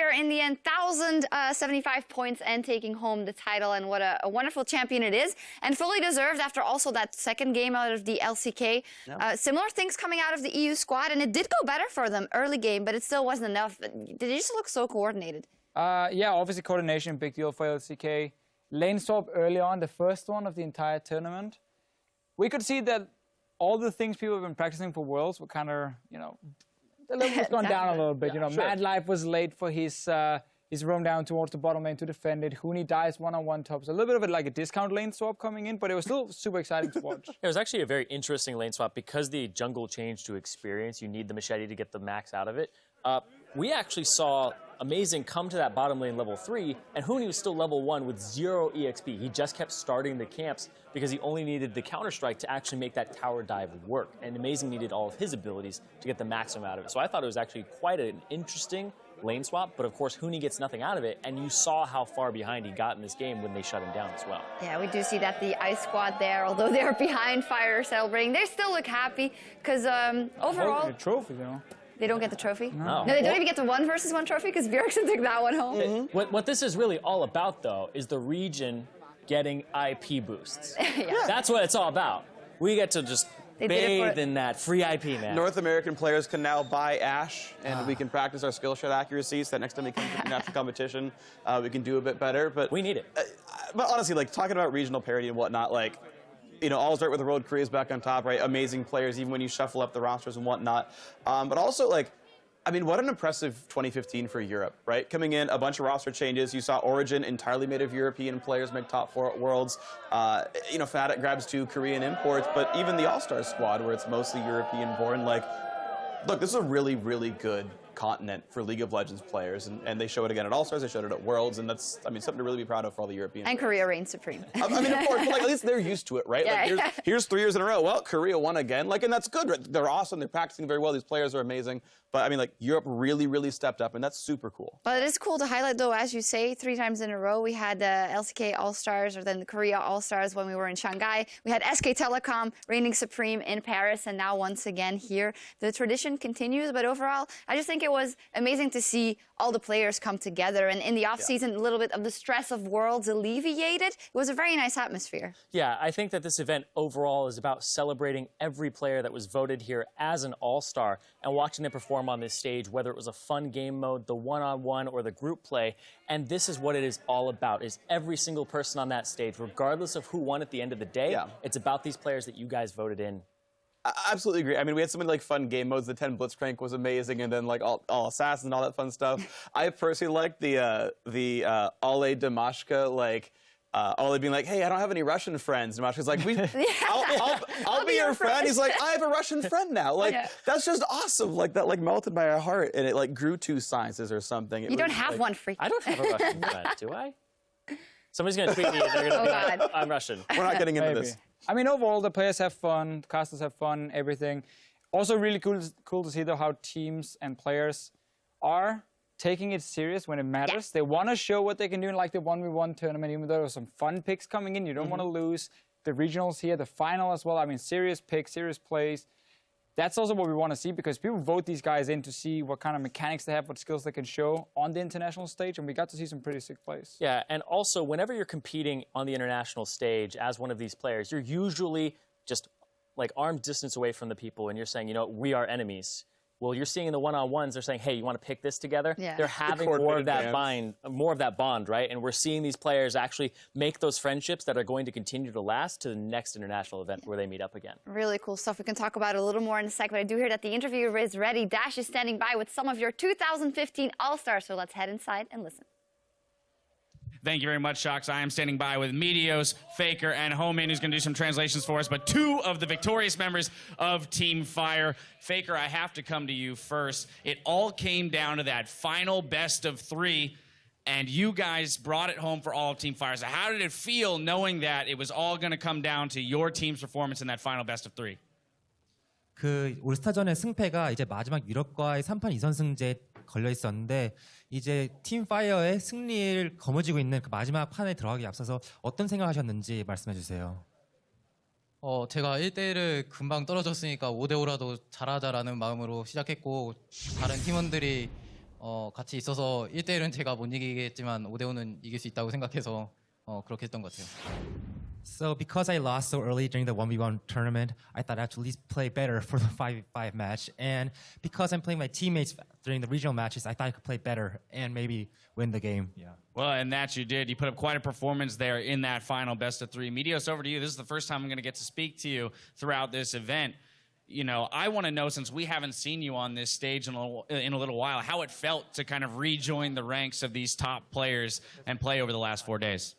Fire in the end, 1,075 points and taking home the title. And what a wonderful champion it is. And fully deserved after also that second game out of the LCK. Similar things coming out of the EU squad. And it did go better for them early game, but it still wasn't enough. They just look so coordinated. Yeah, obviously coordination, big deal for LCK. Lane swap early on, the first one of the entire tournament. We could see that all the things people have been practicing for Worlds were kind of, you know, the level was gone down a little bit. You know, Mad Life was late for his roam down towards the bottom lane to defend it. Huni dies one-on-one tops. A little bit of it like a discount lane swap coming in, but it was still super exciting to watch. It was actually a very interesting lane swap because the jungle changed to experience. You need the machete to get the max out of it. We actually saw Amazing come to that bottom lane level 3, and Huni was still level 1 with 0 EXP. He just kept starting the camps because he only needed the counter-strike to actually make that tower dive work. And Amazing needed all of his abilities to get the maximum out of it. So I thought it was actually quite an interesting lane swap, but of course Huni gets nothing out of it, and you saw how far behind he got in this game when they shut him down as well. Yeah, we do see that the Ice squad there, although they're behind Fire celebrating, they still look happy because overall... The trophy, you know. They don't get the trophy? No. No, they don't even get the 1-versus-1 trophy because Bjergsen took that one home. What this is really all about, though, is the region getting IP boosts. That's what it's all about. We get to just bathe in that free IP, man. North American players can now buy Ashe, and we can practice our skill shot accuracy so that next time we come to international competition, we can do a bit better. But we need it. But honestly, like, talking about regional parity and whatnot, like, you know, all start with the World Korea's back on top, right? Amazing players, even when you shuffle up the rosters and whatnot. But also, like, I mean, what an impressive 2015 for Europe, right? Coming in, a bunch of roster changes. You saw Origin entirely made of European players make top 4 at Worlds. You know, Fnatic grabs 2 Korean imports, but even the All-Stars squad, where it's mostly European-born, like, look, this is a really, really good continent for League of Legends players, and they show it again at All-Stars, they showed it at Worlds, and that's, I mean, something to really be proud of for all the Europeans. And Korea reigns supreme. I mean, of course, but like, at least they're used to it, right? Yeah, like, here's 3 years in a row. Well, Korea won again, like, and that's good. Right? They're awesome. They're practicing very well. These players are amazing. But I mean, like, Europe really, really stepped up, and that's super cool. But it is cool to highlight, though, as you say, 3 times in a row. We had the LCK All-Stars, or then the Korea All-Stars when we were in Shanghai. We had SK Telecom reigning supreme in Paris, and now once again here. The tradition continues, but overall, I just think it was amazing to see all the players come together. And in the off-season, a little bit of the stress of Worlds alleviated. It was a very nice atmosphere. Yeah, I think that this event overall is about celebrating every player that was voted here as an all-star and watching them perform on this stage, whether it was a fun game mode, the one-on-one, or the group play. And this is what it is all about, is every single person on that stage, regardless of who won at the end of the day, it's about these players that you guys voted in. I absolutely agree. I mean, we had so many like fun game modes. The 10 Blitzcrank was amazing, and then like all assassins and all that fun stuff. I personally liked the Ale Damashka, like Ale being like, "Hey, I don't have any Russian friends." Damashka's like, "I'll be your friend." He's like, "I have a Russian friend now." Like that's just awesome. Like that, like melted my heart, and it like grew 2 sciences or something. You don't have one freak. I don't have a Russian friend, do I? Somebody's gonna tweet me. They're gonna be like, "I'm Russian." We're not getting into this. I mean, overall, the players have fun, the casters have fun, everything. Also really cool to see, though, how teams and players are taking it serious when it matters. They want to show what they can do in, like, the 1v1 tournament, even though there were some fun picks coming in. You don't want to lose. The regionals here, the final as well. I mean, serious picks, serious plays. That's also what we want to see, because people vote these guys in to see what kind of mechanics they have, what skills they can show on the international stage, and we got to see some pretty sick plays. Yeah, and also, whenever you're competing on the international stage as one of these players, you're usually just like arm distance away from the people, and you're saying, you know, we are enemies. Well, you're seeing in the one-on-ones, they're saying, hey, you want to pick this together? Yeah. They're having more of that bond, right? And we're seeing these players actually make those friendships that are going to continue to last to the next international event where they meet up again. Really cool stuff. We can talk about it a little more in a sec, but I do hear that the interview is ready. Dash is standing by with some of your 2015 All-Stars, so let's head inside and listen. Thank you very much, Shocks. I am standing by with Meteos, Faker, and Homan, who's going to do some translations for us, but 2 of the victorious members of Team Fire. Faker, I have to come to you first. It all came down to that final best of 3, and you guys brought it home for all of Team Fire. So how did it feel knowing that it was all going to come down to your team's performance in that final best of 3? 그 올스타전의 승패가 이제 마지막 유럽과의 3판 2선승제 걸려 있었는데 이제 팀 파이어의 승리를 거머쥐고 있는 그 마지막 판에 들어가기 앞서서 어떤 생각하셨는지 말씀해 주세요. 제가 1대1을 금방 떨어졌으니까 5대5라도 잘하자라는 마음으로 시작했고 다른 팀원들이 같이 있어서 1대1은 제가 못 이기겠지만 5대5는 이길 수 있다고 생각해서 그렇게 했던 것 같아요. So because I lost so early during the 1v1 tournament, I thought I had to at least play better for the 5v5 match. And because I'm playing my teammates during the regional matches, I thought I could play better and maybe win the game. Yeah. Well, and that you did. You put up quite a performance there in that final best of three. Meteos, over to you. This is the first time I'm going to get to speak to you throughout this event. You know, I want to know, since we haven't seen you on this stage in a little while, how it felt to kind of rejoin the ranks of these top players and play over the last 4 days.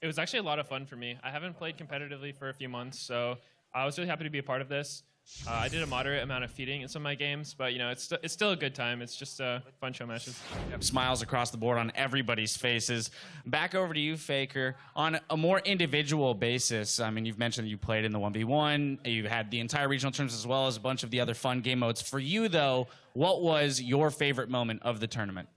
It was actually a lot of fun for me. I haven't played competitively for a few months, so I was really happy to be a part of this. I did a moderate amount of feeding in some of my games, but you know, it's still a good time. It's just fun show matches. Yep, smiles across the board on everybody's faces. Back over to you, Faker. On a more individual basis, I mean, you've mentioned that you played in the 1v1. You had the entire regional tournaments as well as a bunch of the other fun game modes. For you, though, what was your favorite moment of the tournament?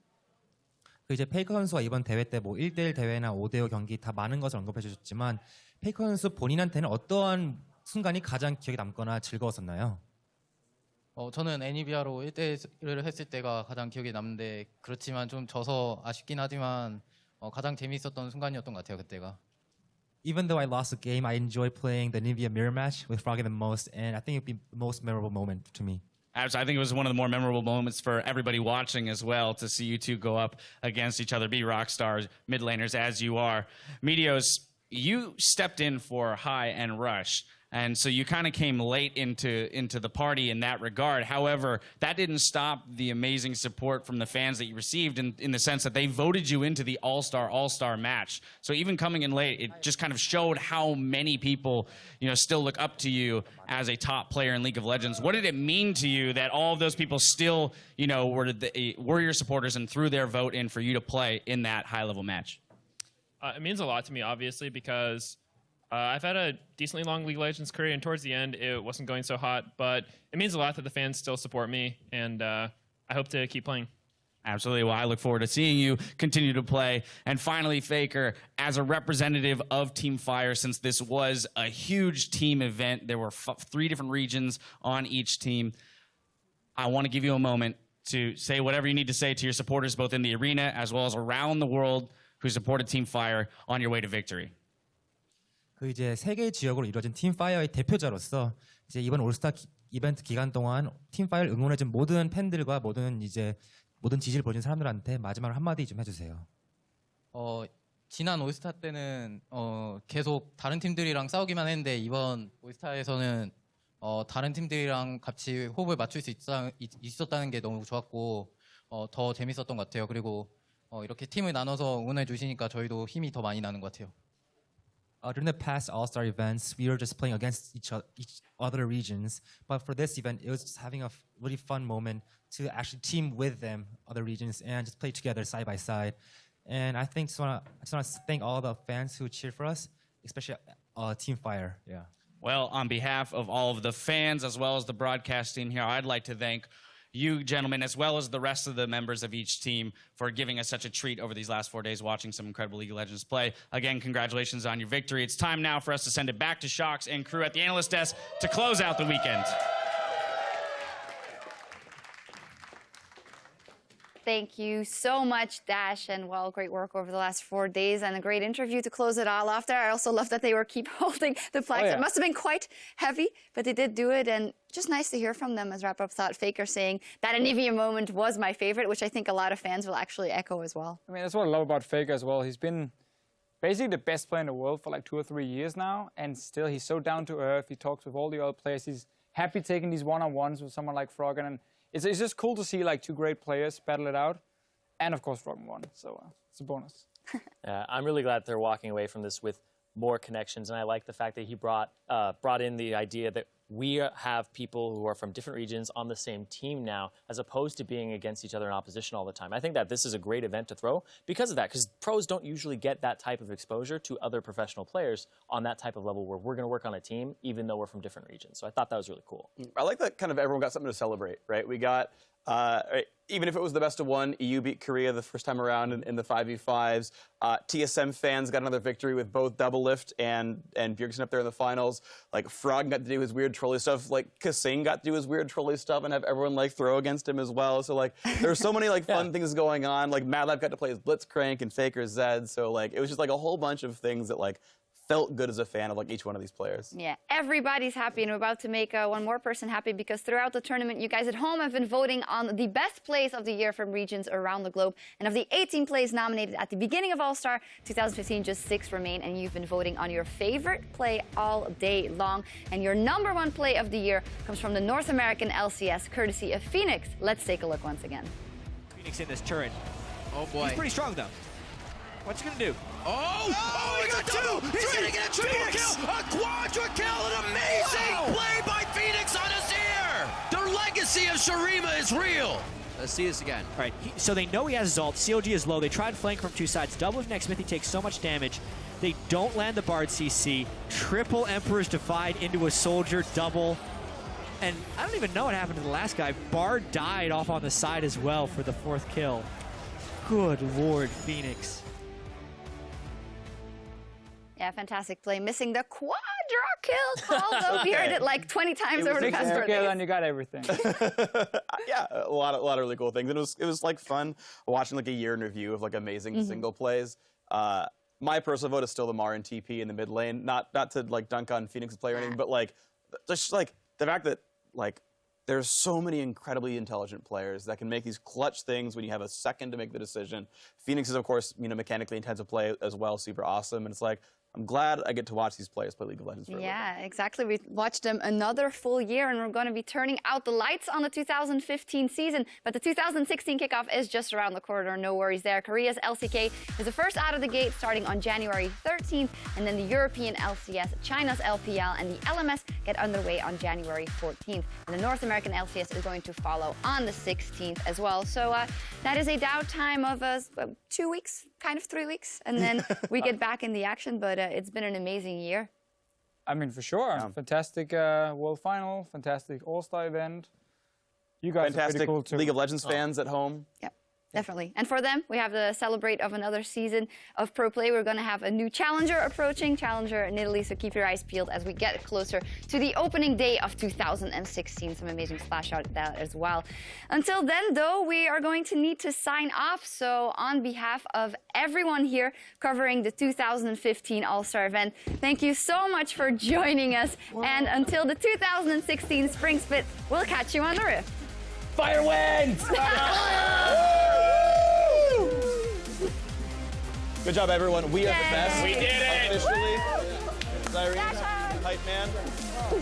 이제 페이커 선수가 이번 대회 때 뭐 1대1 대회나 5대5 경기 다 많은 것을 언급해 주셨지만 페이커 선수 본인한테는 어떠한 순간이 가장 기억에 남거나 즐거웠었나요? 저는 애니비아로 1대1을 했을 때가 가장 기억에 남는데 그렇지만 좀 져서 아쉽긴 하지만 가장 재미있었던 순간이었던 것 같아요, 그때가. Even though I lost the game, I enjoyed playing the Nivea mirror match with Froggy the most, and I think it would be the most memorable moment to me. I think it was one of the more memorable moments for everybody watching as well, to see you two go up against each other, be rock stars, mid laners as you are. Meteos, you stepped in for High and Rush, and so you kind of came late into the party in that regard. However, that didn't stop the amazing support from the fans that you received in the sense that they voted you into the All-Star match. So even coming in late, it just kind of showed how many people, you know, still look up to you as a top player in League of Legends. What did it mean to you that all of those people still, you know, were your supporters and threw their vote in for you to play in that high-level match? It means a lot to me, obviously, because I've had a decently long League of Legends career, and towards the end, it wasn't going so hot. But it means a lot that the fans still support me, and I hope to keep playing. Absolutely. Well, I look forward to seeing you continue to play. And finally, Faker, as a representative of Team Fire, since this was a huge team event, there were 3 different regions on each team, I want to give you a moment to say whatever you need to say to your supporters, both in the arena as well as around the world, who supported Team Fire on your way to victory. 그 이제 세 개의 지역으로 이루어진 팀 파이어의 대표자로서 이제 이번 올스타 이벤트 기간 동안 팀 파이어를 응원해준 모든 팬들과 모든 지지를 보여준 사람들한테 마지막으로 한마디 좀 해주세요. 지난 올스타 때는 계속 다른 팀들이랑 싸우기만 했는데 이번 올스타에서는 다른 팀들이랑 같이 호흡을 맞출 수 있었다는 게 너무 좋았고 더 재밌었던 것 같아요. 그리고 이렇게 팀을 나눠서 응원해 주시니까 저희도 힘이 더 많이 나는 것 같아요. During the past All-Star events, we were just playing against each other regions. But for this event, it was just having a really fun moment to actually team with them, other regions, and just play together side by side. And I just want to thank all the fans who cheered for us, especially Team Fire. Yeah. Well, on behalf of all of the fans as well as the broadcast team here, I'd like to thank you gentlemen, as well as the rest of the members of each team, for giving us such a treat over these last 4 days watching some incredible League of Legends play. Again, congratulations on your victory. It's time now for us to send it back to Shox and crew at the Analyst desk to close out the weekend. Thank you so much, Dash, and well, great work over the last 4 days and a great interview to close it all off there. I also love that they keep holding the flags. Oh, yeah. It must have been quite heavy, but they did do it, and just nice to hear from them, as wrap-up thought. Faker saying that Anivia moment was my favorite, which I think a lot of fans will actually echo as well. I mean, that's what I love about Faker as well. He's been basically the best player in the world for like 2 or 3 years now, and still he's so down to earth. He talks with all the other players. He's happy taking these one-on-ones with someone like Froggen, and it's just cool to see like 2 great players battle it out. And of course, Froggen won, so it's a bonus. I'm really glad they're walking away from this with more connections, and I like the fact that he brought in the idea that we have people who are from different regions on the same team now, as opposed to being against each other in opposition all the time. I think that this is a great event to throw because of that, because pros don't usually get that type of exposure to other professional players on that type of level where we're going to work on a team, even though we're from different regions. So I thought that was really cool. I like that kind of everyone got something to celebrate, right? We got Even if it was the best of one, EU beat Korea the first time around in the 5v5s. TSM fans got another victory with both Double Lift and Bjergsen up there in the finals. Like, Frog got to do his weird trolly stuff. Like, Kasing got to do his weird trolly stuff and have everyone, like, throw against him as well. So, like, there's so many, like, fun things going on. Like, Madlab got to play as Blitzcrank and Faker Zed. So, like, it was just, like, a whole bunch of things that, like, felt good as a fan of like each one of these players. Yeah, everybody's happy, and we're about to make one more person happy because throughout the tournament, you guys at home have been voting on the best plays of the year from regions around the globe. And of the 18 plays nominated at the beginning of All-Star 2015, just 6 remain, and you've been voting on your favorite play all day long. And your #1 play of the year comes from the North American LCS, courtesy of Phoenix. Let's take a look once again. Phoenix in this turret. Oh boy. He's pretty strong though. What's he gonna do? Oh, he got 2! He's gonna get a triple kill! A quadra kill! An amazing play by Phoenix on Azir! The legacy of Shurima is real! Let's see this again. All right, so they know he has his ult. COG is low. They try to flank from 2 sides. Double with next Smithy takes so much damage. They don't land the Bard CC. Triple Emperor's Defied into a soldier double. And I don't even know what happened to the last guy. Bard died off on the side as well for the 4th kill. Good Lord, Phoenix. Yeah, fantastic play. Missing the quadra kill, although we heard it like 20 times over the past 4 days. And you got everything. Yeah, a lot of really cool things. And it was like fun watching like a year in review of like amazing single plays. My personal vote is still the Marin TP in the mid lane. Not to like dunk on Phoenix's play or anything, but like just like the fact that like there's so many incredibly intelligent players that can make these clutch things when you have a second to make the decision. Phoenix is, of course, mechanically intensive play as well, super awesome. And it's like, I'm glad I get to watch these players play League of Legends for a living. Yeah, exactly. We watched them another full year, and we're going to be turning out the lights on the 2015 season. But the 2016 kickoff is just around the corner. No worries there. Korea's LCK is the first out of the gate, starting on January 13th, and then the European LCS, China's LPL, and the LMS get underway on January 14th. And the North American LCS is going to follow on the 16th as well. So that is a downtime of 2 weeks, kind of 3 weeks, and then we get back in the action. But it's been an amazing year. I mean, for sure. Yeah. Fantastic World Final, fantastic All-Star event. You guys are pretty cool too. League of Legends fans at home. Yep. Definitely. And for them, we have to celebrate of another season of Pro Play. We're going to have a new challenger approaching, Challenger in Italy, so keep your eyes peeled as we get closer to the opening day of 2016. Some amazing splash out that as well. Until then, though, we are going to need to sign off. So on behalf of everyone here covering the 2015 All-Star event, thank you so much for joining us. Whoa. And until the 2016 Spring Split, we'll catch you on the Rift. Fire wins! Good job, everyone. We are the best. We did it! Officially. Zyrene, hype man.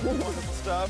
Wonderful stuff.